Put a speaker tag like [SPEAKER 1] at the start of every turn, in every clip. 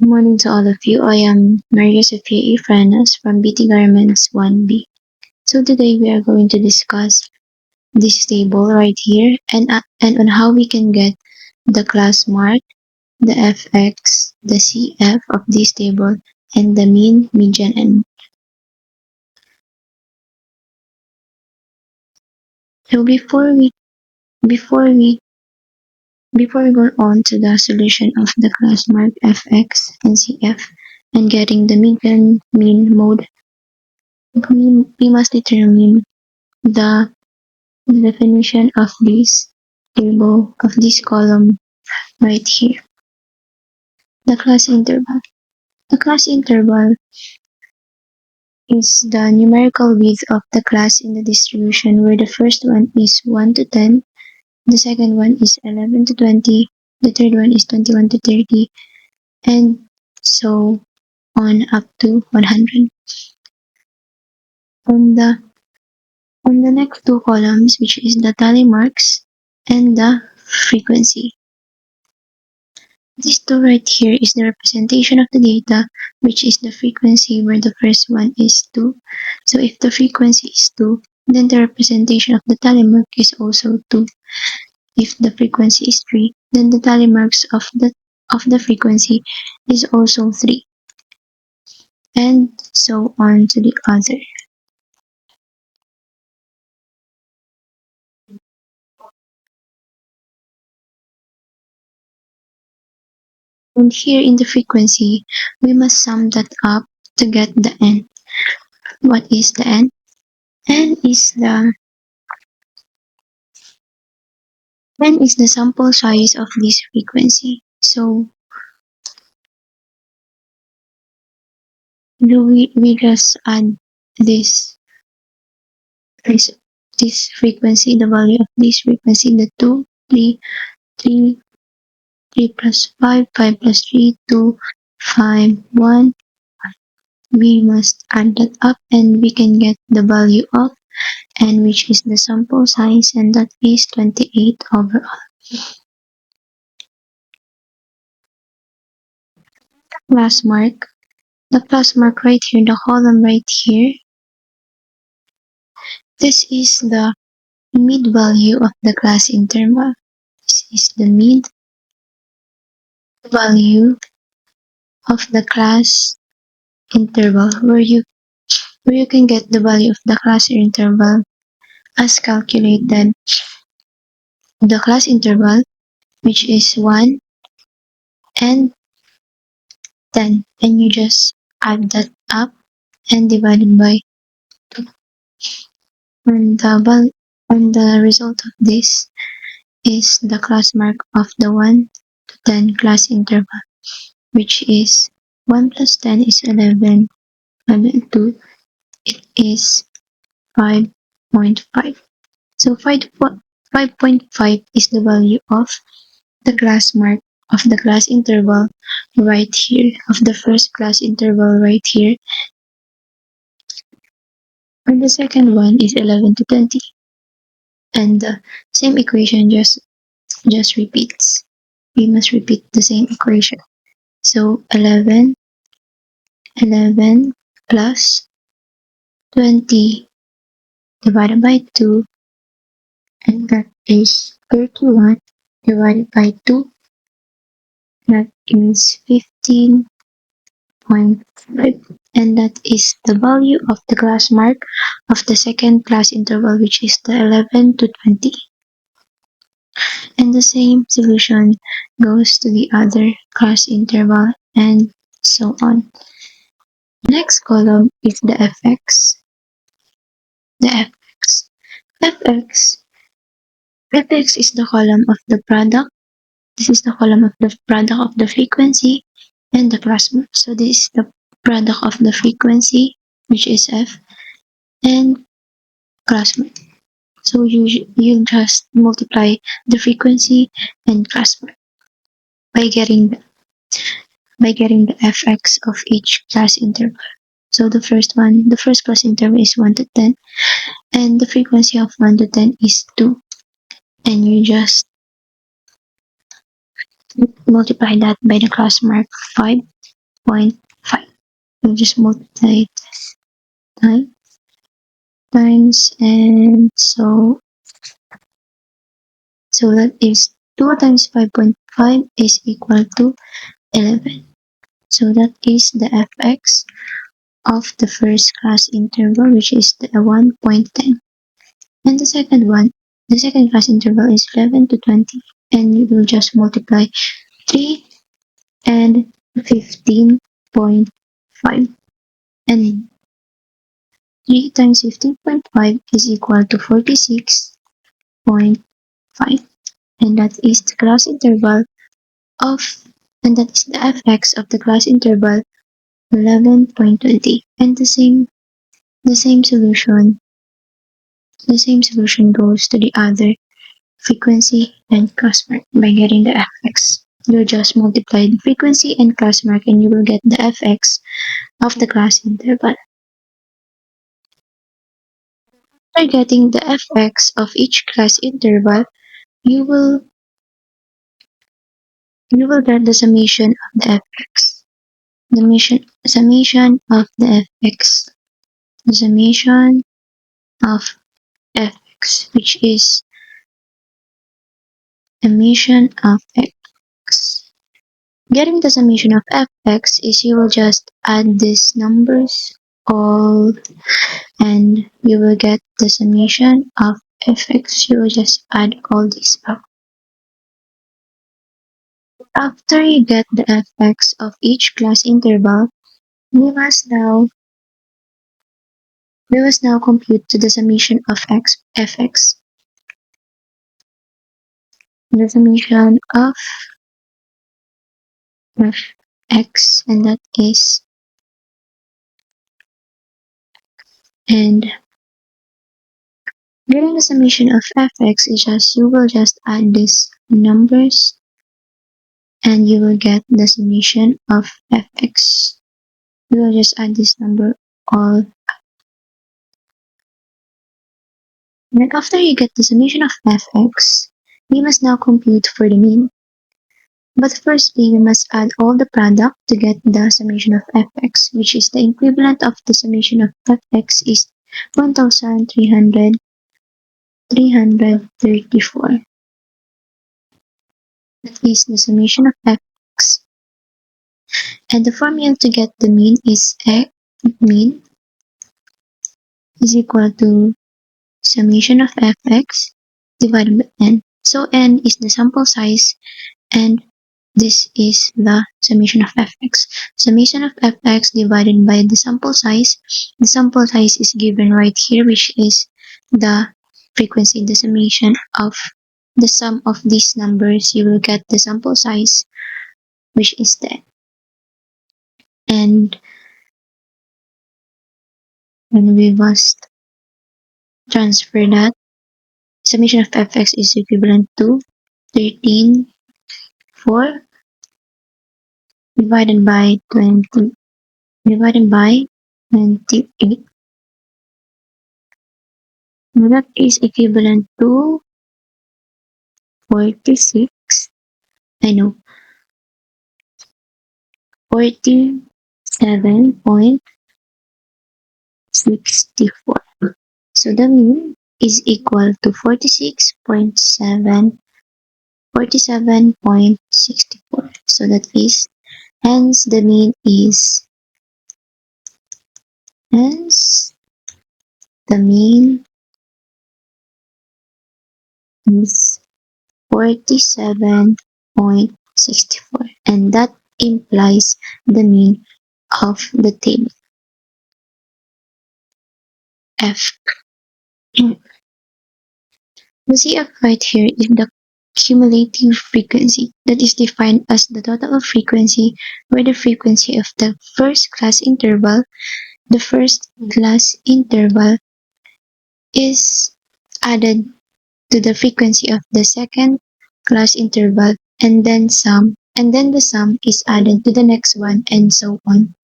[SPEAKER 1] Good morning to all of you. I am Maria Sofia Ifranas from BT Garments 1B. So today we are going to discuss this table right here and on how we can get the class mark, the FX, the CF of this table, and the mean, median, and so before we before we go on to the solution of the class mark FX and CF and getting the median, mean, mode, we must determine the definition of this table, of this column right here. The class interval. The class interval is the numerical width of the class in the distribution where the first one is 1 to 10, the second one is 11 to 20, the third one is 21 to 30, and so on up to 100. On the next two columns, which is the tally marks and the frequency. This two right here is the representation of the data, which is the frequency where the first one is 2. So if the frequency is 2, then the representation of the tally mark is also 2. If the frequency is 3, then the tally marks of the frequency is also 3. And so on to the other. And here in the frequency, we must sum that up to get the n. What is the n? N is the sample size of this frequency. So we just add this this this frequency, the value of this frequency, the 2, 3, 3, 3 plus 5, 5 plus 3, 2, 5, 1. We must add that up and we can get the value of n, which is the sample size, and that is 28 overall. Class mark. The class mark right here, the column right here, this is the mid value of the class interval. This is the mid value of the class interval where you can get the value of the class interval as calculated. The class interval, which is 1 and 10, and you just add that up and divide it by 2. And the result of this is the class mark of the 1 to 10 class interval, which is 1 plus 10 is 11, and 2, it is 5.5. So 5.5 is the value of the class mark of the class interval right here, of the first class interval right here. And the second one is 11 to 20. And the same equation just repeats. We must repeat the same equation. So 11 plus 20 divided by 2, and that is 31 divided by 2, that is 15.5, and that is the value of the class mark of the second class interval, which is the 11 to 20. And the same solution goes to the other class interval, and so on. Next column is the fx. The fx is the column of the product. This is the column of the product of the frequency and the class mark. So this is the product of the frequency, which is f, and class mark. So you just multiply the frequency and class mark by getting the fx of each class interval. So the first class interval is 1 to 10, and the frequency of 1 to 10 is 2. And you just multiply that by the class mark 5, We'll just multiply this times, and so that is 2 times 5.5 is equal to 11. So that is the fx of the first class interval, which is the 1.10. And the second class interval is 11 to 20. And you will just multiply 3 and 15.5. And 3 times 15.5 is equal to 46.5. And that is the class interval of, and that is the fx of the class interval 11.20. And the same solution goes to the other frequency and class mark by getting the fx. You just multiply the frequency and class mark and you will get the fx of the class interval. After getting the fx of each class interval, you will get the summation of the fx. The summation of the fx. The summation of fx, which is summation of x. Getting the summation of fx is you will just add these numbers all and you will get the summation of fx. You will just add all these up. After you get the fx of each class interval, we must now compute the summation of fx. The summation of fx, and that is, and getting the summation of fx is just, you will just add these numbers and you will get the summation of fx. You will just add this number all. And after you get the summation of fx, we must now compute for the mean. But firstly, we must add all the product to get the summation of fx, which is the equivalent of the summation of fx is 1,334. That is the summation of fx. And the formula to get the mean is mean is equal to summation of fx divided by n. So n is the sample size and this is the summation of fx. Summation of fx divided by the sample size. The sample size is given right here, which is the frequency. The summation of the sum of these numbers, you will get the sample size, which is that. And when we must transfer that, summation of fx is equivalent to 13.4 divided by 28. That is equivalent to 47.64. So the mean is equal to 47.64. So that is, hence the mean is 47.64, and that implies the mean of the table F. The CF right here is the cumulative frequency that is defined as the total frequency where the frequency of the first class interval is added to the frequency of the second class interval, and then the sum is added to the next one, and so on.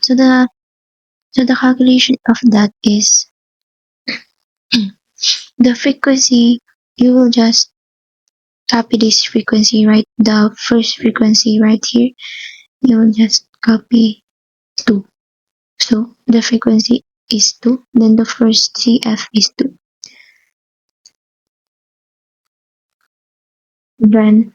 [SPEAKER 1] So the calculation of that is the frequency. You will just copy this frequency, right? The first frequency right here, you will just copy 2. So the frequency is 2, then the first CF is 2. Then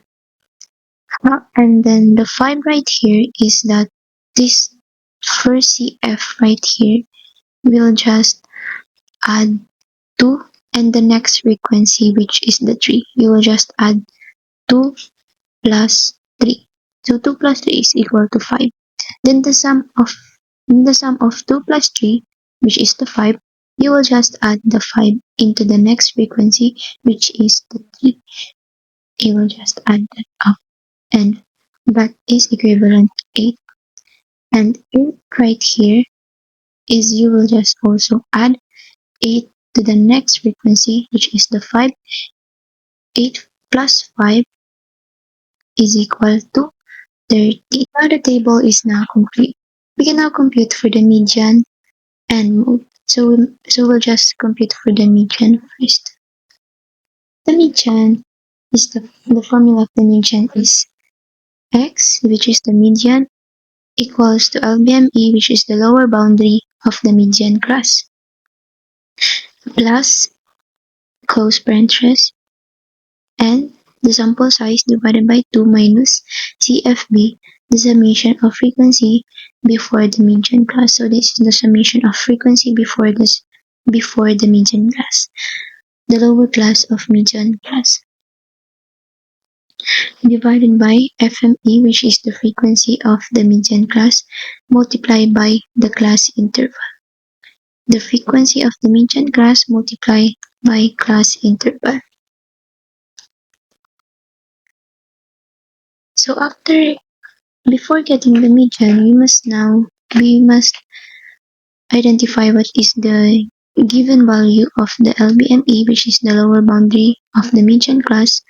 [SPEAKER 1] and then the 5 right here is that this first CF right here will just add 2, and the next frequency, which is the 3, you will just add 2 plus 3. So 2 plus 3 is equal to 5. Then the sum of 2 plus 3, which is the 5, you will just add the 5 into the next frequency, which is the 3. You will just add that up, and that is equivalent to 8. And 8 right here is you will just also add 8 to the next frequency, which is the 5. 8 plus 5 is equal to 30. Now the table is now complete. We can now compute for the median and mode. So we'll just compute for the median first. The median is the formula of the median is x, which is the median, equals to LBME, which is the lower boundary of the median class, plus close parenthesis and the sample size divided by 2 minus CFB, the summation of frequency before the median class. So this is the summation of frequency before the median class, the lower class of median class, divided by FME, which is the frequency of the median class, multiplied by the class interval. The frequency of the median class multiplied by class interval. So before getting the median, we must identify what is the given value of the LBME, which is the lower boundary of the median class,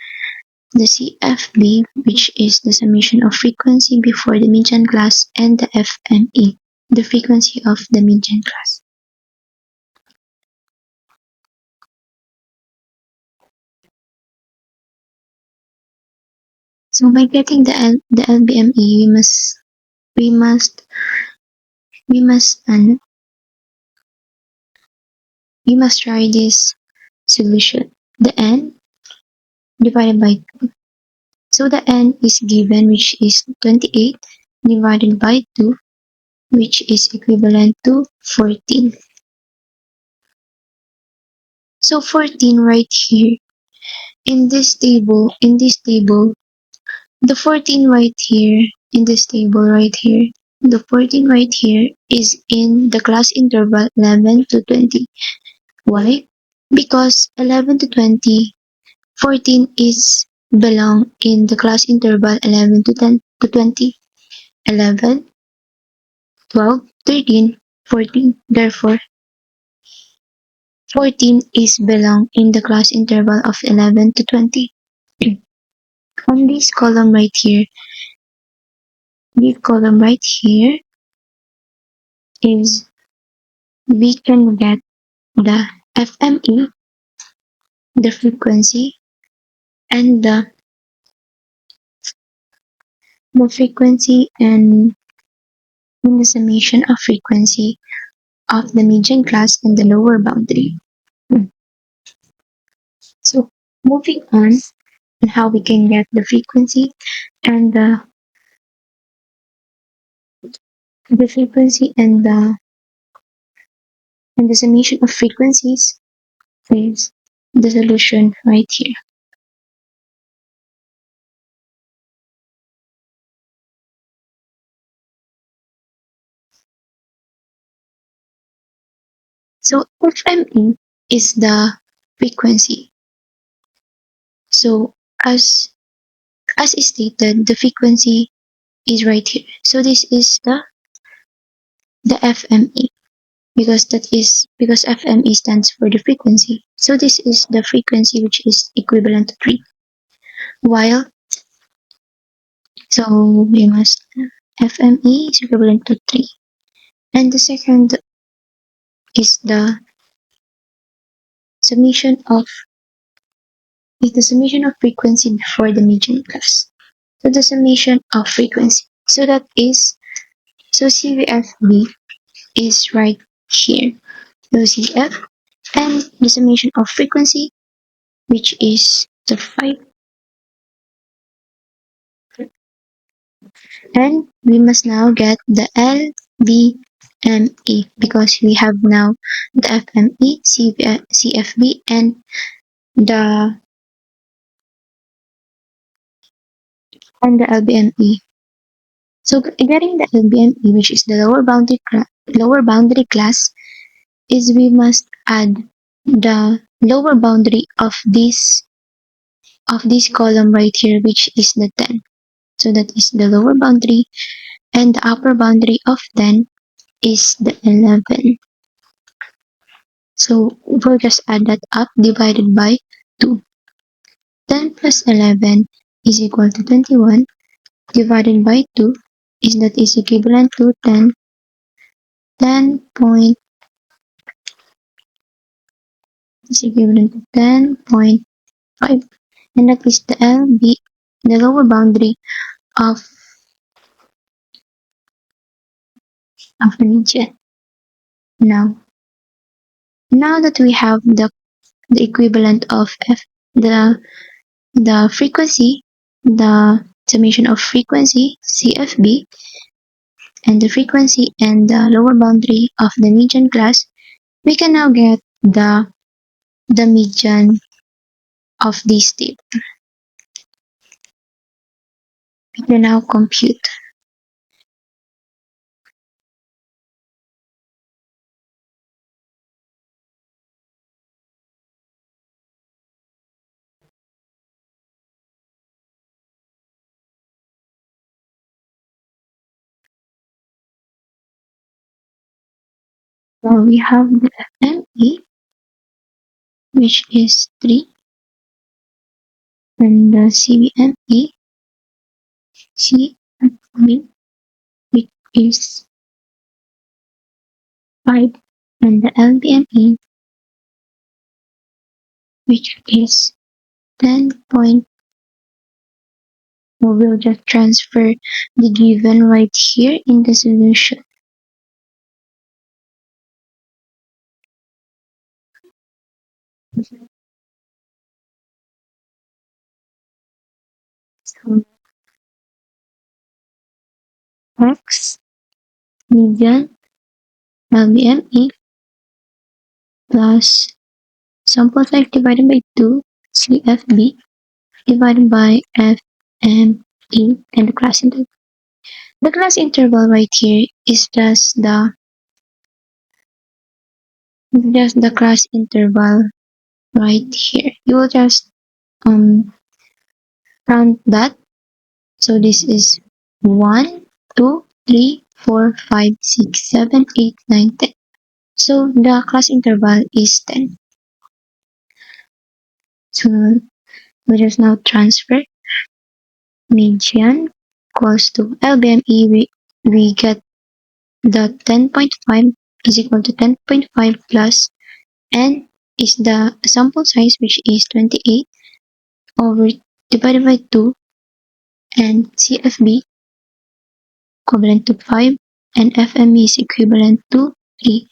[SPEAKER 1] the CFB, which is the summation of frequency before the median class, and the FME, the frequency of the median class. So by getting the LBME, we must try this solution. The n divided by 2. So the n is given, which is 28 divided by 2, which is equivalent to 14. So 14 right here in this table, the 14 right here in this table right here, the 14 right here is in the class interval 11 to 20. Why? Because 11 to 20, 14 is belong in the class interval 11 to 10 to 20. 11, 12, 13, 14. Therefore, 14 is belong in the class interval of 11 to 20. On this column right here, is we can get the FME, the frequency, and the frequency and the summation of frequency of the median class and the lower boundary. So moving on how we can get the frequency and the frequency and the summation of frequencies is the solution right here. So FME is the frequency. So as stated, the frequency is right here. So this is the FME, because FME stands for the frequency. So this is the frequency, which is equivalent to 3. While so we must FME is equivalent to 3. And the second is the summation of frequency before the median class. So the summation of frequency So that is, so CVFB is right here. So CF and the summation of frequency, which is the 5. And we must now get the LBME because we have now the FME, CFB, and the LBME. So getting the LBME, which is the lower boundary class, is we must add the lower boundary of this column right here, which is the 10. So that is the lower boundary, and the upper boundary of 10 is the 11. So we'll just add that up divided by 2. 10 plus 11 is equal to 21 divided by 2 is equivalent to 10 is equivalent to 10.5, and that is the LB, the lower boundary of the region. Now that we have the equivalent of the frequency, the summation of frequency CFB, and the frequency and the lower boundary of the median class, we can now get the median of this table. We can now compute. So we have the FME, which is 3, and the CBME, CFB, which is 5, and the LBME, which is 10 point. So we'll just transfer the given right here in the solution. So X median LBME plus sample size divided by 2 CFB divided by FME and the class interval. The class interval right here is just the class interval right here. You will just count that. So this is 1, 2, 3, 4, 5, 6, 7, 8, 9, 10. So the class interval is 10. So we just now transfer median equals to LBME. We get the 10.5 is equal to 10.5 plus n is the sample size, which is 28 over divided by 2, and CFB equivalent to 5, and FME is equivalent to 3,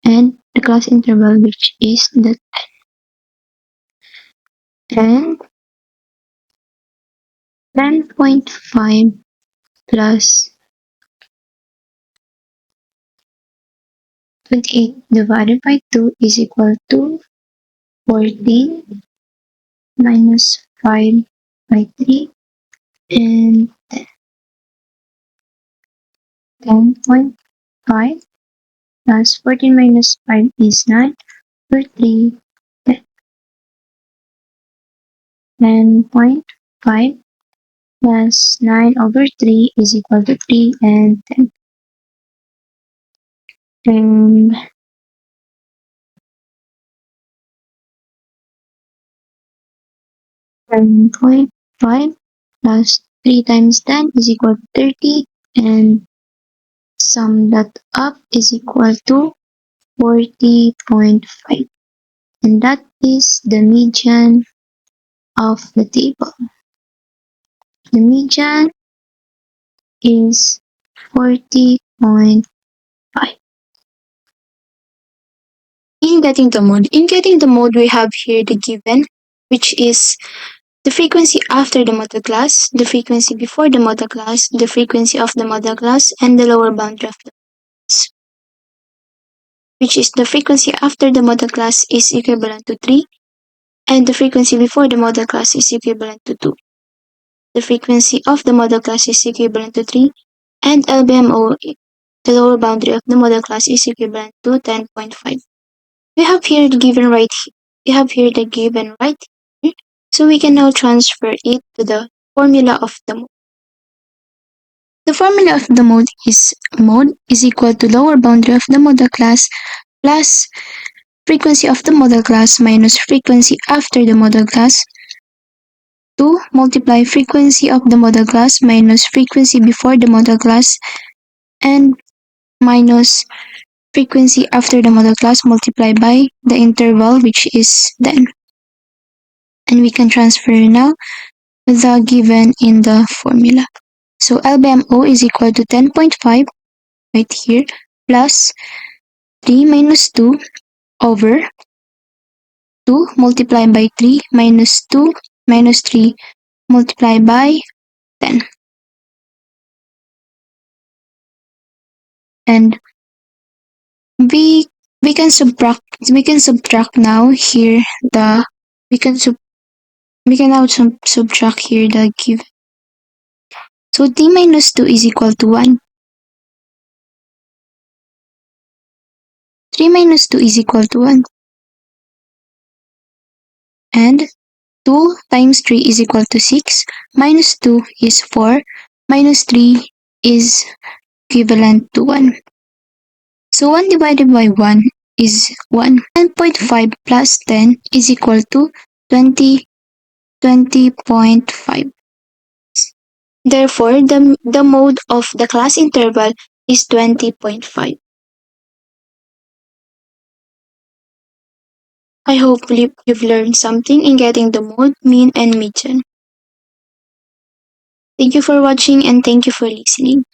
[SPEAKER 1] and the class interval, which is the 10. 10.5 plus 28 divided by 2 is equal to 14 minus 5 by 3, and 10.5 plus 14 minus 5 is 9 over 3. 10.5 plus 9 over 3 is equal to 3 and 10. And 10.5 plus 3 times 10 is equal to 30, and sum that up is equal to 40.5. And that is the median of the table. The median is 40.5.
[SPEAKER 2] In getting the mode, we have here the given, which is the frequency after the model class, the frequency before the model class, the frequency of the model class, and the lower boundary of the class, which is the frequency after the model class is equivalent to 3, and the frequency before the model class is equivalent to 2. The frequency of the model class is equivalent to 3, and LBMO, the lower boundary of the model class, is equivalent to 10.5. We have here the given right here. We have here the given right here. So we can now transfer it to the formula of the mode. The formula of the mode is equal to lower boundary of the model class plus frequency of the model class minus frequency after the model class, 2 multiply frequency of the model class minus frequency before the model class, and minus frequency after the model class multiplied by the interval, which is 10. And we can transfer now the given in the formula. So LBMO is equal to 10.5 right here plus 3 minus 2 over 2 multiplied by 3 minus 2 minus 3 multiplied by 10. And we can subtract now here the we can sub we can now subtract here the given. So t minus 2 is equal to 1. 3 minus 2 is equal to 1. And 2 times 3 is equal to 6. Minus 2 is 4. Minus 3 is equivalent to 1. So 1 divided by 1 is 1. 10.5 plus 10 is equal to 20.5. Therefore, the mode of the class interval is 20.5. I hope you've learned something in getting the mode, mean, and median. Thank you for watching and thank you for listening.